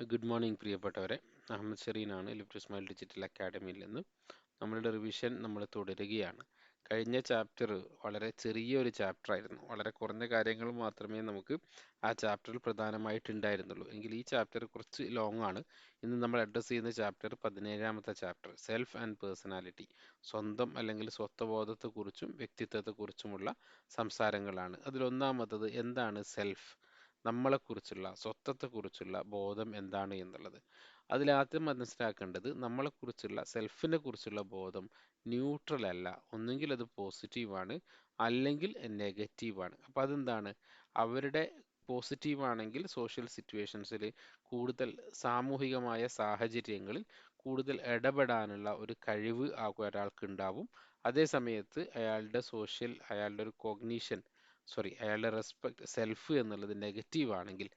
Good morning പ്രിയപ്പെട്ടവരെ. Ahmed ഷെറീനാണ് lift smile digital അക്കാഡമിയിൽ നിന്ന്. നമ്മളുടെ റിവിഷൻ നമ്മൾ തുടരുകയാണ്. കഴിഞ്ഞ ചാപ്റ്റർ വളരെ ചെറിയൊരു ചാപ്റ്റർ ആയിരുന്നു. വളരെ കുറഞ്ഞ കാര്യങ്ങൾ മാത്രമേ നമുക്ക് ആ ചാപ്റ്ററിൽ പ്രധാനമായിട്ടുണ്ടായിരുന്നുള്ളൂ. എങ്കിൽ ഈ ചാപ്റ്റർ കുറച്ച് ലോങ് ആണ്. ഇന്ന് നമ്മൾ അഡ്രസ്സ് ചെയ്യുന്ന ചാപ്റ്റർ 17ാമത്തെ ചാപ്റ്റർ, സെൽഫ് ആൻഡ് പേഴ്സണാലിറ്റി. സ്വന്തം അല്ലെങ്കിൽ സ്വത്വബോധത്തെക്കുറിച്ചും വ്യക്തിത്വത്തെക്കുറിച്ചുമുള്ള സംസാരങ്ങളാണ്. അതിലൊന്നാമത്തത് എന്താണ് സെൽഫ്, നമ്മളെക്കുറിച്ചുള്ള സ്വത്വത്തെക്കുറിച്ചുള്ള ബോധം എന്താണ് എന്നുള്ളത്. അതിലാദ്യം മനസ്സിലാക്കേണ്ടത് നമ്മളെക്കുറിച്ചുള്ള സെൽഫിനെ കുറിച്ചുള്ള ബോധം ന്യൂട്രൽ അല്ല. ഒന്നുകിൽ അത് പോസിറ്റീവാണ്, അല്ലെങ്കിൽ നെഗറ്റീവാണ്. അപ്പം അതെന്താണ്? അവരുടെ പോസിറ്റീവ് ആണെങ്കിൽ സോഷ്യൽ സിറ്റുവേഷൻസിൽ, കൂടുതൽ സാമൂഹികമായ സാഹചര്യങ്ങളിൽ കൂടുതൽ ഇടപെടാനുള്ള ഒരു കഴിവ് ആ ഒരാൾക്ക് ഉണ്ടാവും. അതേ സമയത്ത് അയാളുടെ ഒരു കോഗ്നീഷൻ, അയാളുടെ റെസ്പെക്ട് സെൽഫ് എന്നുള്ളത് നെഗറ്റീവ് ആണെങ്കിൽ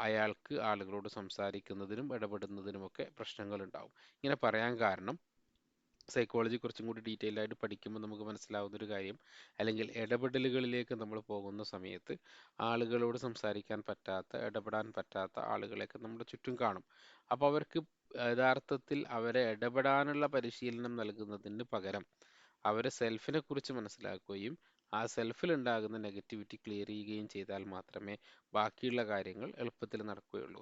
അയാൾക്ക് ആളുകളോട് സംസാരിക്കുന്നതിനും ഇടപെടുന്നതിനുമൊക്കെ പ്രശ്നങ്ങൾ ഉണ്ടാവും. ഇങ്ങനെ പറയാൻ കാരണം, സൈക്കോളജി കുറച്ചും കൂടി ഡീറ്റെയിൽ ആയിട്ട് പഠിക്കുമ്പോൾ നമുക്ക് മനസ്സിലാവുന്ന ഒരു കാര്യം, അല്ലെങ്കിൽ ഇടപെടലുകളിലേക്ക് നമ്മൾ പോകുന്ന സമയത്ത് ആളുകളോട് സംസാരിക്കാൻ പറ്റാത്ത, ഇടപെടാൻ പറ്റാത്ത ആളുകളെയൊക്കെ നമ്മുടെ ചുറ്റും കാണും. അപ്പോൾ അവർക്ക് യഥാർത്ഥത്തിൽ അവരെ ഇടപെടാനുള്ള പരിശീലനം നൽകുന്നതിന് പകരം അവരെ സെൽഫിനെ കുറിച്ച് മനസ്സിലാക്കുകയും ആ സെൽഫിൽ ഉണ്ടാകുന്ന നെഗറ്റിവിറ്റി ക്ലിയർ ചെയ്യുകയും ചെയ്താൽ മാത്രമേ ബാക്കിയുള്ള കാര്യങ്ങൾ എളുപ്പത്തിൽ നടക്കുകയുള്ളൂ.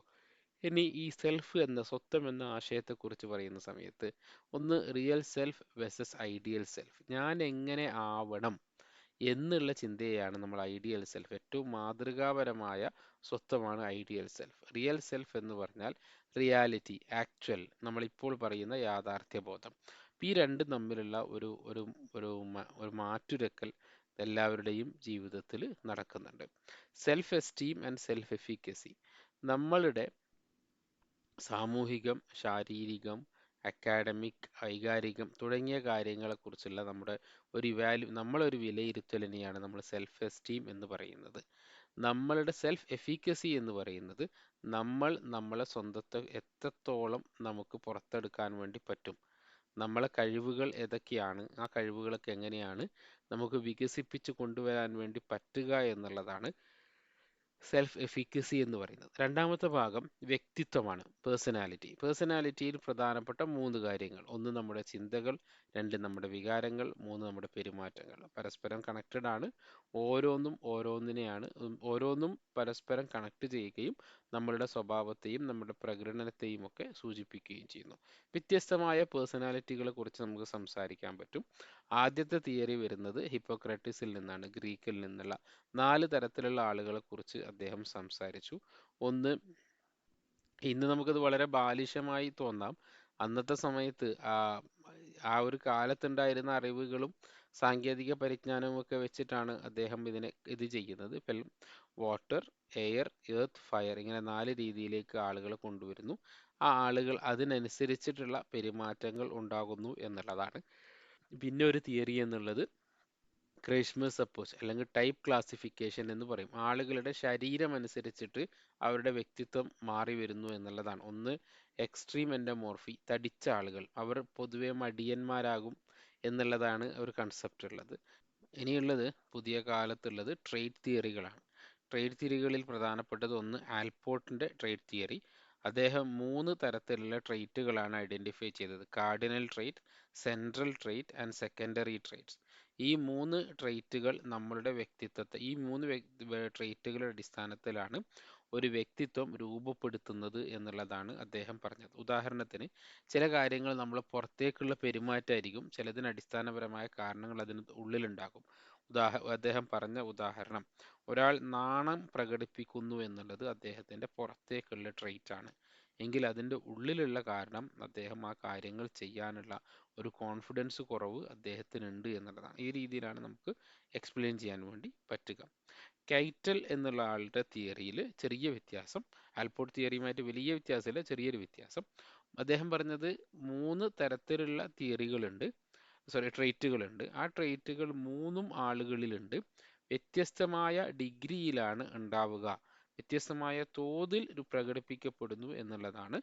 ഇനി ഈ സെൽഫ് എന്ന സ്വത്വം എന്ന ആശയത്തെക്കുറിച്ച് പറയുന്ന സമയത്ത്, ഒന്ന് real self versus ideal self. ഞാൻ എങ്ങനെ ആവണം എന്നുള്ള ചിന്തയാണ് നമ്മൾ ഐഡിയൽ സെൽഫ്. ഏറ്റവും മാതൃകാപരമായ സ്വത്വമാണ് ഐഡിയൽ സെൽഫ്. റിയൽ സെൽഫ് എന്ന് പറഞ്ഞാൽ റിയാലിറ്റി, ആക്ച്വൽ, നമ്മളിപ്പോൾ പറയുന്ന യാഥാർത്ഥ്യബോധം. ഈ രണ്ടും തമ്മിലുള്ള ഒരു ഒരു ഒരു ഒരു മാറ്റുരക്കൽ എല്ലാവരുടെയും ജീവിതത്തിൽ നടക്കുന്നുണ്ട്. Self esteem and self efficacy. നമ്മളുടെ സാമൂഹികം, ശാരീരികം, അക്കാഡമിക്, വൈകാരികം തുടങ്ങിയ കാര്യങ്ങളെക്കുറിച്ചുള്ള നമ്മളൊരു വിലയിരുത്തലിനെയാണ് നമ്മൾ സെൽഫ് എസ്റ്റീം എന്ന് പറയുന്നത്. നമ്മളുടെ സെൽഫ് എഫിക്കസി എന്ന് പറയുന്നത് നമ്മളെ സ്വന്തത്തെ എത്രത്തോളം നമുക്ക് പുറത്തെടുക്കാൻ വേണ്ടി പറ്റും, നമ്മളെ കഴിവുകൾ ഏതൊക്കെയാണ്, ആ കഴിവുകളൊക്കെ എങ്ങനെയാണ് നമുക്ക് വികസിപ്പിച്ച് കൊണ്ടുവരാൻ വേണ്ടി പറ്റുക എന്നുള്ളതാണ് സെൽഫ് എഫിക്കസി എന്ന് പറയുന്നത്. രണ്ടാമത്തെ ഭാഗം വ്യക്തിത്വമാണ്, പേഴ്സണാലിറ്റിയിൽ പ്രധാനപ്പെട്ട മൂന്ന് കാര്യങ്ങൾ: ഒന്ന് നമ്മുടെ ചിന്തകൾ, രണ്ട് നമ്മുടെ വികാരങ്ങൾ, മൂന്ന് നമ്മുടെ പെരുമാറ്റങ്ങൾ. പരസ്പരം കണക്റ്റഡ് ആണ്. ഓരോന്നും പരസ്പരം കണക്ട് ചെയ്യുകയും നമ്മളുടെ സ്വഭാവത്തെയും നമ്മുടെ പ്രകടനത്തെയും ഒക്കെ സൂചിപ്പിക്കുകയും ചെയ്യുന്നു. വ്യത്യസ്തമായ പേഴ്സണാലിറ്റികളെ കുറിച്ച് നമുക്ക് സംസാരിക്കാൻ പറ്റും. ആദ്യത്തെ തിയറി വരുന്നത് ഹിപ്പോക്രാറ്റീസിൽ നിന്നാണ്, ഗ്രീക്കിൽ നിന്നുള്ള 4 തരത്തിലുള്ള ആളുകളെ കുറിച്ച് അദ്ദേഹം സംസാരിച്ചു. ഒന്ന്, ഇന്ന് നമുക്കത് വളരെ ബാലിശമായി തോന്നാം. അന്നത്തെ സമയത്ത് ആ ഒരു കാലത്തുണ്ടായിരുന്ന അറിവുകളും സാങ്കേതിക പരിജ്ഞാനവും ഒക്കെ വെച്ചിട്ടാണ് അദ്ദേഹം ഇത് ചെയ്യുന്നത്. ഇപ്പം വാട്ടർ, എയർ, എർത്ത്, ഫയർ, ഇങ്ങനെ 4 രീതിയിലേക്ക് ആളുകളെ കൊണ്ടുവരുന്നു. ആ ആളുകൾ അതിനനുസരിച്ചിട്ടുള്ള പെരുമാറ്റങ്ങൾ ഉണ്ടാകുന്നു എന്നുള്ളതാണ്. പിന്നെ ഒരു തിയറി എന്നുള്ളത് ക്രൈസ്മസ് അപ്രോച്ച് അല്ലെങ്കിൽ ടൈപ്പ് ക്ലാസിഫിക്കേഷൻ എന്ന് പറയും. ആളുകളുടെ ശരീരം അനുസരിച്ചിട്ട് അവരുടെ വ്യക്തിത്വം മാറി വരുന്നു എന്നുള്ളതാണ്. ഒന്ന്, എക്സ്ട്രീം എൻഡോമോർഫി, തടിച്ച ആളുകൾ, അവർ പൊതുവെ മടിയന്മാരാകും എന്നുള്ളതാണ് ഒരു കൺസെപ്റ്റ് ഉള്ളത്. ഇനിയുള്ളത് പുതിയ കാലത്തുള്ളത് ട്രേഡ് തിയറികളാണ്. ട്രേഡ് തിയറികളിൽ പ്രധാനപ്പെട്ടത് ഒന്ന് ആൽപോർട്ടിന്റെ ട്രേഡ് തിയറി. അദ്ദേഹം 3 തരത്തിലുള്ള ട്രേറ്റുകളാണ് ഐഡന്റിഫൈ ചെയ്തത്: cardinal trait, central trait and secondary traits. ഈ 3 ട്രേറ്റുകൾ നമ്മളുടെ വ്യക്തിത്വത്തെ, ഈ 3 ട്രേറ്റുകളുടെ അടിസ്ഥാനത്തിലാണ് ഒരു വ്യക്തിത്വം രൂപപ്പെടുത്തുന്നത് എന്നുള്ളതാണ് അദ്ദേഹം പറഞ്ഞത്. ഉദാഹരണത്തിന്, ചില കാര്യങ്ങൾ നമ്മൾ പുറത്തേക്കുള്ള പെരുമാറ്റമായിരിക്കും, ചിലതിന് അടിസ്ഥാനപരമായ കാരണങ്ങൾ അതിന് ഉള്ളിലുണ്ടാകും. അദ്ദേഹം പറഞ്ഞ ഉദാഹരണം, ഒരാൾ നാണം പ്രകടിപ്പിക്കുന്നു എന്നുള്ളത് അദ്ദേഹത്തിന്റെ പുറത്തേക്കുള്ള ട്രെയ്റ്റ് ആണ്, എങ്കിൽ അതിൻ്റെ ഉള്ളിലുള്ള കാരണം അദ്ദേഹം ആ കാര്യങ്ങൾ ചെയ്യാനുള്ള ഒരു കോൺഫിഡൻസ് കുറവ് അദ്ദേഹത്തിനുണ്ട് എന്നുള്ളതാണ്. ഈ രീതിയിലാണ് നമുക്ക് എക്സ്പ്ലെയിൻ ചെയ്യാൻ വേണ്ടി പറ്റുക. കൈറ്റൽ എന്നുള്ള ആളുടെ തിയറിയിൽ ചെറിയ വ്യത്യാസം, ആൽപോർട്ട് തിയറിയുമായിട്ട് വലിയ വ്യത്യാസമില്ല, ചെറിയൊരു വ്യത്യാസം. അദ്ദേഹം പറഞ്ഞത് 3 തരത്തിലുള്ള ട്രെയ്റ്റുകളുണ്ട്. ആ ട്രെയ്റ്റുകൾ 3 ആളുകളിലുണ്ട്. വ്യത്യസ്തമായ ഡിഗ്രിയിലാണ് ഉണ്ടാവുക, വ്യത്യസ്തമായ തോതിൽ പ്രകടിപ്പിക്കപ്പെടുന്നു എന്നുള്ളതാണ്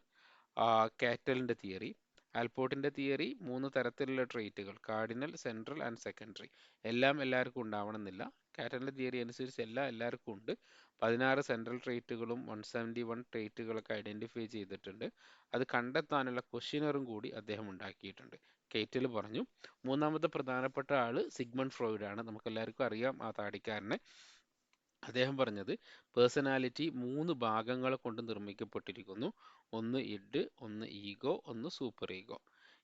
കാറ്റലിൻ്റെ തിയറി. ആൽപോർട്ടിൻ്റെ തിയറി 3 തരത്തിലുള്ള ട്രെയ്റ്റുകൾ, കാർഡിനൽ, സെൻട്രൽ ആൻഡ് സെക്കൻഡറി, എല്ലാം എല്ലാവർക്കും ഉണ്ടാവണമെന്നില്ല. കാറ്ററിന്റെ തിയറി അനുസരിച്ച് എല്ലാവർക്കും ഉണ്ട്. 16 സെൻട്രൽ ട്രേറ്റുകളും 171 ട്രേറ്റുകളൊക്കെ ഐഡന്റിഫൈ ചെയ്തിട്ടുണ്ട്. അത് കണ്ടെത്താനുള്ള ക്വസ്റ്റ്യനറും കൂടി അദ്ദേഹം ഉണ്ടാക്കിയിട്ടുണ്ട്. കേറ്റൽ പറഞ്ഞു. മൂന്നാമത്തെ പ്രധാനപ്പെട്ട ആള് സിഗ്മണ്ട് ഫ്രോയിഡ് ആണ്. നമുക്ക് എല്ലാവർക്കും അറിയാം ആ താടിക്കാരനെ. അദ്ദേഹം പറഞ്ഞത് പേഴ്സണാലിറ്റി 3 ഭാഗങ്ങളെ കൊണ്ട് നിർമ്മിക്കപ്പെട്ടിരിക്കുന്നു. ഒന്ന് ഇഡ്, ഒന്ന് ഈഗോ, ഒന്ന് സൂപ്പർ ഈഗോ.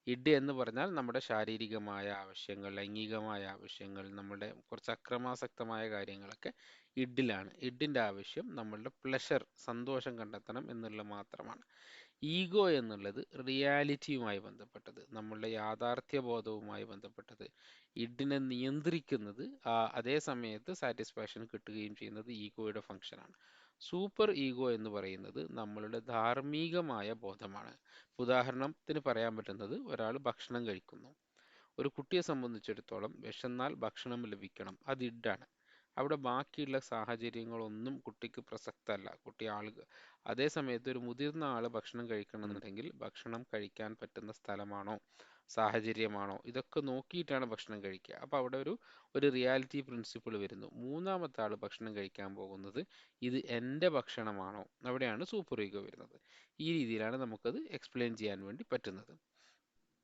ഇഡ് എന്ന് പറഞ്ഞാൽ നമ്മുടെ ശാരീരികമായ ആവശ്യങ്ങൾ, ലൈംഗികമായ ആവശ്യങ്ങൾ, നമ്മുടെ കുറച്ച് അക്രമാസക്തമായ കാര്യങ്ങളൊക്കെ ഇഡിലാണ്. ഇഡിന്റെ ആവശ്യം നമ്മളുടെ പ്ലഷർ, സന്തോഷം കണ്ടെത്തണം എന്നുള്ളത് മാത്രമാണ്. ഈഗോ എന്നുള്ളത് റിയാലിറ്റിയുമായി ബന്ധപ്പെട്ടത്, നമ്മളുടെ യാഥാർത്ഥ്യ ബോധവുമായി ബന്ധപ്പെട്ടത്. ഇഡിനെ നിയന്ത്രിക്കുന്നത് അതേ സമയത്ത് സാറ്റിസ്ഫാക്ഷൻ കിട്ടുകയും ചെയ്യുന്നത് ഈഗോയുടെ ഫംഗ്ഷനാണ്. സൂപ്പർ ഈഗോ എന്ന് പറയുന്നത് നമ്മളുടെ ധാർമ്മികമായ ബോധമാണ്. ഉദാഹരണത്തിന് പറയാൻ പറ്റുന്നത്, ഒരാൾ ഭക്ഷണം കഴിക്കുന്നു. ഒരു കുട്ടിയെ സംബന്ധിച്ചിടത്തോളം വിശന്നാൽ ഭക്ഷണം ലഭിക്കണം, അത് ഇഡാണ്. അവിടെ ബാക്കിയുള്ള സാഹചര്യങ്ങളൊന്നും കുട്ടിക്ക് പ്രസക്തമല്ല. കുട്ടി അതേ സമയത്ത് ഒരു മുതിർന്ന ആള് ഭക്ഷണം കഴിക്കണമെന്നുണ്ടെങ്കിൽ ഭക്ഷണം കഴിക്കാൻ പറ്റുന്ന സ്ഥലമാണോ, സാഹചര്യമാണോ, ഇതൊക്കെ നോക്കിയിട്ടാണ് ഭക്ഷണം കഴിക്കുക. അപ്പോൾ അവിടെ ഒരു റിയാലിറ്റി പ്രിൻസിപ്പിൾ വരുന്നു. മൂന്നാമത്തെ ആൾ ഭക്ഷണം കഴിക്കാൻ പോകുന്നത് ഇത് എൻ്റെ ഭക്ഷണമാണോ, അവിടെയാണ് സൂപ്പർ ഈഗോ വരുന്നത്. ഈ രീതിയിലാണ് നമുക്കത് എക്സ്പ്ലെയിൻ ചെയ്യാൻ വേണ്ടി പറ്റുന്നത്.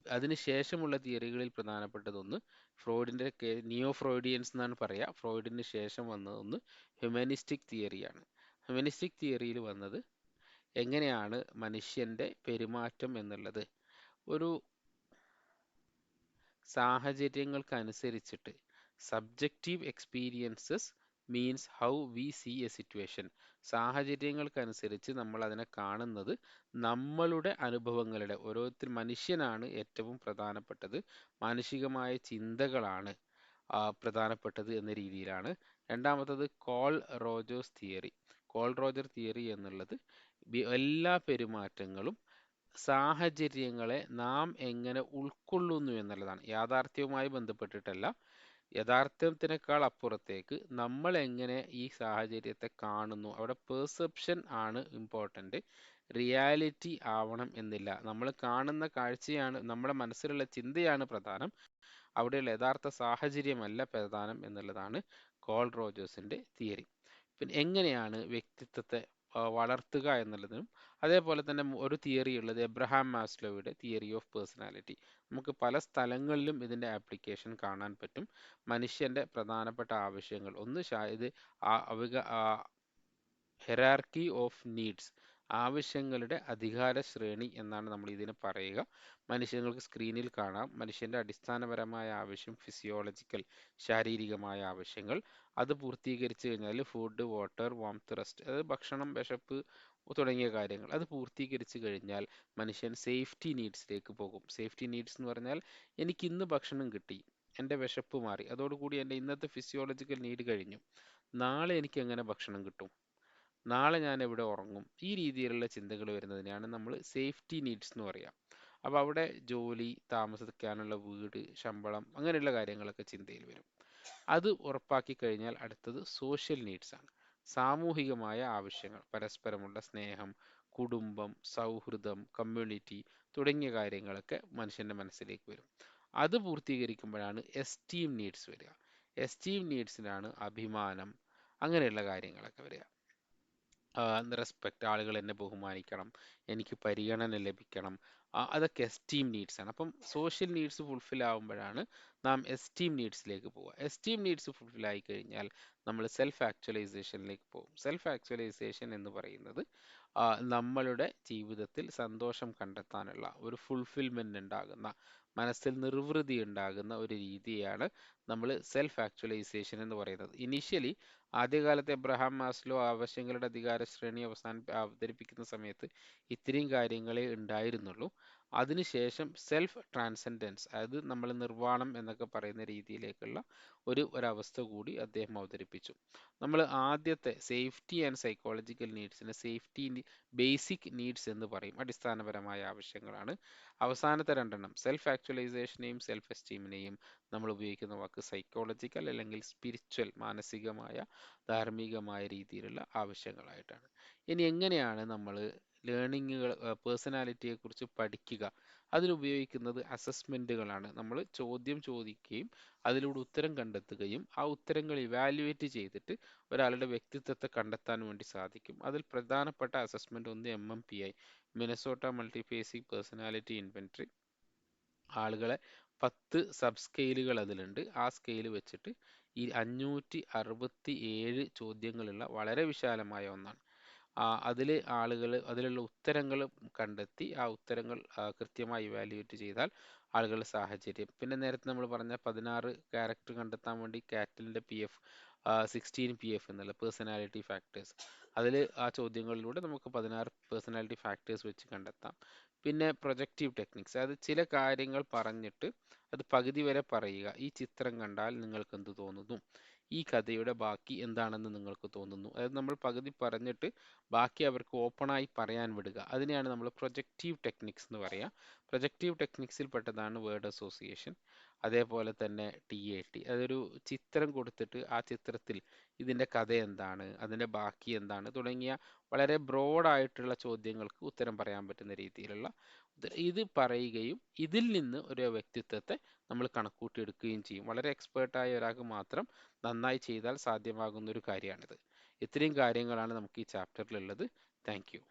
അതിനുശേഷമുള്ള തിയറികളിൽ പ്രധാനപ്പെട്ടതൊന്ന് ഫ്രോയിഡിന്റെ നിയോ ഫ്രോയിഡിയൻസ് എന്നാണ് പറയുക. ഫ്രോയിഡിന് ശേഷം വന്നതൊന്ന് ഹ്യൂമനിസ്റ്റിക് തിയറിയാണ്. ഹ്യൂമനിസ്റ്റിക് തിയറിയിൽ വന്നത് എങ്ങനെയാണ് മനുഷ്യന്റെ പെരുമാറ്റം എന്നുള്ളത് ഒരു സാഹചര്യങ്ങൾക്കനുസരിച്ചിട്ട്, subjective experiences means how we see a situation. സാഹചര്യങ്ങൾക്കനുസരിച്ച് നമ്മൾ അതിനെ കാണുന്നത് നമ്മളുടെ അനുഭവങ്ങളുടെ, ഓരോരുത്തർ മനുഷ്യനാണ് ഏറ്റവും പ്രധാനപ്പെട്ടത്, മാനുഷികമായ ചിന്തകളാണ് പ്രധാനപ്പെട്ടത് എന്ന രീതിയിലാണ്. രണ്ടാമത്തത് call Rogers theory. Call Roger theory എന്നുള്ളത് എല്ലാ പെരുമാറ്റങ്ങളും സാഹചര്യങ്ങളെ നാം എങ്ങനെ ഉൾക്കൊള്ളുന്നു എന്നുള്ളതാണ്. യാഥാർത്ഥ്യവുമായി ബന്ധപ്പെട്ടിട്ടല്ല, യഥാർത്ഥത്തിനേക്കാൾ അപ്പുറത്തേക്ക് നമ്മൾ എങ്ങനെ ഈ സാഹചര്യത്തെ കാണുന്നു, അവിടെ പെർസെപ്ഷൻ ആണ് ഇമ്പോർട്ടൻ്റ്. റിയാലിറ്റി ആവണം എന്നില്ല. നമ്മൾ കാണുന്ന കാഴ്ചയാണ്, നമ്മുടെ മനസ്സിലുള്ള ചിന്തയാണ് പ്രധാനം, അവിടെയുള്ള യഥാർത്ഥ സാഹചര്യമല്ല പ്രധാനം എന്നുള്ളതാണ് കോൾ റോജേഴ്സിന്റെ തിയറി. പിന്നെ എങ്ങനെയാണ് വ്യക്തിത്വത്തെ വളർത്തുക എന്നുള്ളതിനും അതേപോലെ തന്നെ ഒരു തിയറി ഉള്ളത് എബ്രഹാം മാസ്ലോയുടെ തിയറി ഓഫ് പേഴ്സണാലിറ്റി. നമുക്ക് പല സ്ഥലങ്ങളിലും ഇതിന്റെ ആപ്ലിക്കേഷൻ കാണാൻ പറ്റും. മനുഷ്യന്റെ പ്രധാനപ്പെട്ട ആവശ്യങ്ങൾ ഒന്ന് ഇത് ഹെറാർക്കി ഓഫ് നീഡ്സ്, ആവശ്യങ്ങളുടെ അധികാര ശ്രേണി എന്നാണ് നമ്മൾ ഇതിന് പറയുക. മനുഷ്യങ്ങൾക്ക് സ്ക്രീനിൽ കാണാം. മനുഷ്യന്റെ അടിസ്ഥാനപരമായ ആവശ്യം ഫിസിയോളജിക്കൽ, ശാരീരികമായ ആവശ്യങ്ങൾ. അത് പൂർത്തീകരിച്ചു കഴിഞ്ഞാൽ ഫുഡ്, വാട്ടർ, വാംത്ത്, റെസ്റ്റ്, അതായത് ഭക്ഷണം, വിശപ്പ് തുടങ്ങിയ കാര്യങ്ങൾ അത് പൂർത്തീകരിച്ചു കഴിഞ്ഞാൽ മനുഷ്യൻ സേഫ്റ്റി നീഡ്സിലേക്ക് പോകും. സേഫ്റ്റി നീഡ്സ് എന്ന് പറഞ്ഞാൽ എനിക്ക് ഇന്ന് ഭക്ഷണം കിട്ടി, എൻ്റെ വിശപ്പ് മാറി, അതോടുകൂടി എൻ്റെ ഇന്നത്തെ ഫിസിയോളജിക്കൽ നീഡ് കഴിഞ്ഞു. നാളെ എനിക്ക് എങ്ങനെ ഭക്ഷണം കിട്ടും, നാളെ ഞാൻ എവിടെ ഉറങ്ങും, ഈ രീതിയിലുള്ള ചിന്തകൾ വരുന്നതിനെയാണ് നമ്മൾ സേഫ്റ്റി നീഡ്സ് എന്ന് പറയുക. അപ്പോൾ അവിടെ ജോലി, താമസിക്കാനുള്ള വീട്, ശമ്പളം, അങ്ങനെയുള്ള കാര്യങ്ങളൊക്കെ ചിന്തയിൽ വരും. അത് ഉറപ്പാക്കി കഴിഞ്ഞാൽ അടുത്തത് സോഷ്യൽ നീഡ്സ് ആണ്. സാമൂഹികമായ ആവശ്യങ്ങൾ, പരസ്പരമുള്ള സ്നേഹം, കുടുംബം, സൗഹൃദം, കമ്മ്യൂണിറ്റി തുടങ്ങിയ കാര്യങ്ങളൊക്കെ മനുഷ്യന്റെ മനസ്സിലേക്ക് വരും. അത് പൂർത്തീകരിക്കുമ്പോഴാണ് എസ്റ്റീം നീഡ്സ് വരിക. എസ്റ്റീം നീഡ്സിലാണ് അഭിമാനം, അങ്ങനെയുള്ള കാര്യങ്ങളൊക്കെ വരിക. റെസ്പെക്റ്റ്, ആളുകൾ എന്നെ ബഹുമാനിക്കണം, എനിക്ക് പരിഗണന ലഭിക്കണം, അതൊക്കെ എസ്റ്റീം നീഡ്സ് ആണ്. അപ്പം സോഷ്യൽ നീഡ്സ് ഫുൾഫിൽ ആവുമ്പോഴാണ് നാം എസ്റ്റീം നീഡ്സിലേക്ക് പോവുക. എസ്റ്റീം നീഡ്സ് ഫുൾഫിൽ ആയി കഴിഞ്ഞാൽ നമ്മൾ സെൽഫ് ആക്ച്വലൈസേഷനിലേക്ക് പോകും. സെൽഫ് ആക്ച്വലൈസേഷൻ എന്ന് പറയുന്നത് നമ്മളുടെ ജീവിതത്തിൽ സന്തോഷം കണ്ടെത്താനുള്ള ഒരു ഫുൾഫിൽമെന്റ് ഉണ്ടാകുന്ന, മനസ്സിൽ നിർവൃതി ഉണ്ടാകുന്ന ഒരു രീതിയാണ് നമ്മൾ സെൽഫ് ആക്ച്വലൈസേഷൻ എന്ന് പറയുന്നത്. ഇനീഷ്യലി ആദ്യകാലത്ത് എബ്രഹാം മാസ്ലോ ആവശ്യങ്ങളുടെ അധികാര ശ്രേണി അവതരിപ്പിക്കുന്ന സമയത്ത് ഇത്രയും കാര്യങ്ങളെ ഉണ്ടായിരുന്നുള്ളൂ. അതിനുശേഷം സെൽഫ് ട്രാൻസെൻഡൻസ്, അതായത് നമ്മൾ നിർവ്വാണം എന്നൊക്കെ പറയുന്ന രീതിയിലേക്കുള്ള ഒരവസ്ഥ കൂടി അദ്ദേഹം അവതരിപ്പിച്ചു. നമ്മൾ ആദ്യത്തെ സേഫ്റ്റി ആൻഡ് സൈക്കോളജിക്കൽ നീഡ്സിനെ സേഫ്റ്റി ബേസിക് നീഡ്സ് എന്ന് പറയും, അടിസ്ഥാനപരമായ ആവശ്യങ്ങളാണ്. അവസാനത്തെ രണ്ടെണ്ണം സെൽഫ് ആക്ച്വലൈസേഷനെയും സെൽഫ് എസ്റ്റീമിനെയും നമ്മൾ ഉപയോഗിക്കുന്ന വാക്ക് സൈക്കോളജിക്കൽ അല്ലെങ്കിൽ സ്പിരിച്വൽ, മാനസികമായ ധാർമ്മികമായ രീതിയിലുള്ള ആവശ്യങ്ങളായിട്ടാണ്. ഇനി എങ്ങനെയാണ് നമ്മൾ ലേണിങ്ങുകൾ, പേഴ്സണാലിറ്റിയെ കുറിച്ച് പഠിക്കുക. അതിലുപയോഗിക്കുന്നത് അസസ്മെൻറ്റുകളാണ്. നമ്മൾ ചോദ്യം ചോദിക്കുകയും അതിലൂടെ ഉത്തരം കണ്ടെത്തുകയും ആ ഉത്തരങ്ങൾ ഇവാലുവേറ്റ് ചെയ്തിട്ട് ഒരാളുടെ വ്യക്തിത്വത്തെ കണ്ടെത്താൻ വേണ്ടി സാധിക്കും. അതിൽ പ്രധാനപ്പെട്ട അസസ്മെൻ്റ് ഒന്ന് MMPI, Minnesota multiphasic personality inventory. ആളുകളെ 10 സബ് സ്കെയിലുകൾ അതിലുണ്ട്. ആ സ്കെയിൽ വെച്ചിട്ട് ഈ 567 ചോദ്യങ്ങളുള്ള വളരെ വിശാലമായ ഒന്നാണ്. അതിൽ അതിലുള്ള ഉത്തരങ്ങൾ കണ്ടെത്തി ആ ഉത്തരങ്ങൾ കൃത്യമായി ഇവാലുവേറ്റ് ചെയ്താൽ ആളുകളുടെ സാഹചര്യം, പിന്നെ നേരത്തെ നമ്മൾ പറഞ്ഞ 16 ക്യാരക്ടർ കണ്ടെത്താൻ വേണ്ടി കാറ്റലിൻ്റെ PF 16 PF എന്നുള്ള പേഴ്സണാലിറ്റി ഫാക്ടേഴ്സ്, അതിൽ ആ ചോദ്യങ്ങളിലൂടെ നമുക്ക് 16 പേഴ്സണാലിറ്റി ഫാക്ടേഴ്സ് വെച്ച് കണ്ടെത്താം. പിന്നെ പ്രൊജക്റ്റീവ് ടെക്നിക്സ്, അത് ചില കാര്യങ്ങൾ പറഞ്ഞിട്ട് അത് പകുതി വരെ പറയുക. ഈ ചിത്രം കണ്ടാൽ നിങ്ങൾക്ക് എന്ത് തോന്നുന്നു, ഈ കഥയുടെ ബാക്കി എന്താണെന്ന് നിങ്ങൾക്ക് തോന്നുന്നു. അതായത് നമ്മൾ പകുതി പറഞ്ഞിട്ട് ബാക്കി അവർക്ക് ഓപ്പണായി പറയാൻ വിടുക. അതിനെയാണ് നമ്മൾ പ്രൊജക്റ്റീവ് ടെക്നിക്സ് എന്ന് പറയുക. പ്രൊജക്റ്റീവ് ടെക്നിക്സിൽ പെട്ടതാണ് വേർഡ് അസോസിയേഷൻ. അതേപോലെ തന്നെ TAT, അതൊരു ചിത്രം കൊടുത്തിട്ട് ആ ചിത്രത്തിൽ ഇതിൻ്റെ കഥ എന്താണ്, അതിൻ്റെ ബാക്കി എന്താണ് തുടങ്ങിയ വളരെ ബ്രോഡായിട്ടുള്ള ചോദ്യങ്ങൾക്ക് ഉത്തരം പറയാൻ പറ്റുന്ന രീതിയിലുള്ള ഇത് പറയുകയും ഇതിൽ നിന്ന് ഒരു വ്യക്തിത്വത്തെ നമ്മൾ കണക്കൂട്ടിയെടുക്കുകയും ചെയ്യും. വളരെ എക്സ്പേർട്ടായ ഒരാൾക്ക് മാത്രം നന്നായി ചെയ്താൽ സാധ്യമാകുന്ന ഒരു കാര്യമാണിത്. ഇത്രയും കാര്യങ്ങളാണ് നമുക്ക് ഈ ചാപ്റ്ററിലുള്ളത്. Thank you.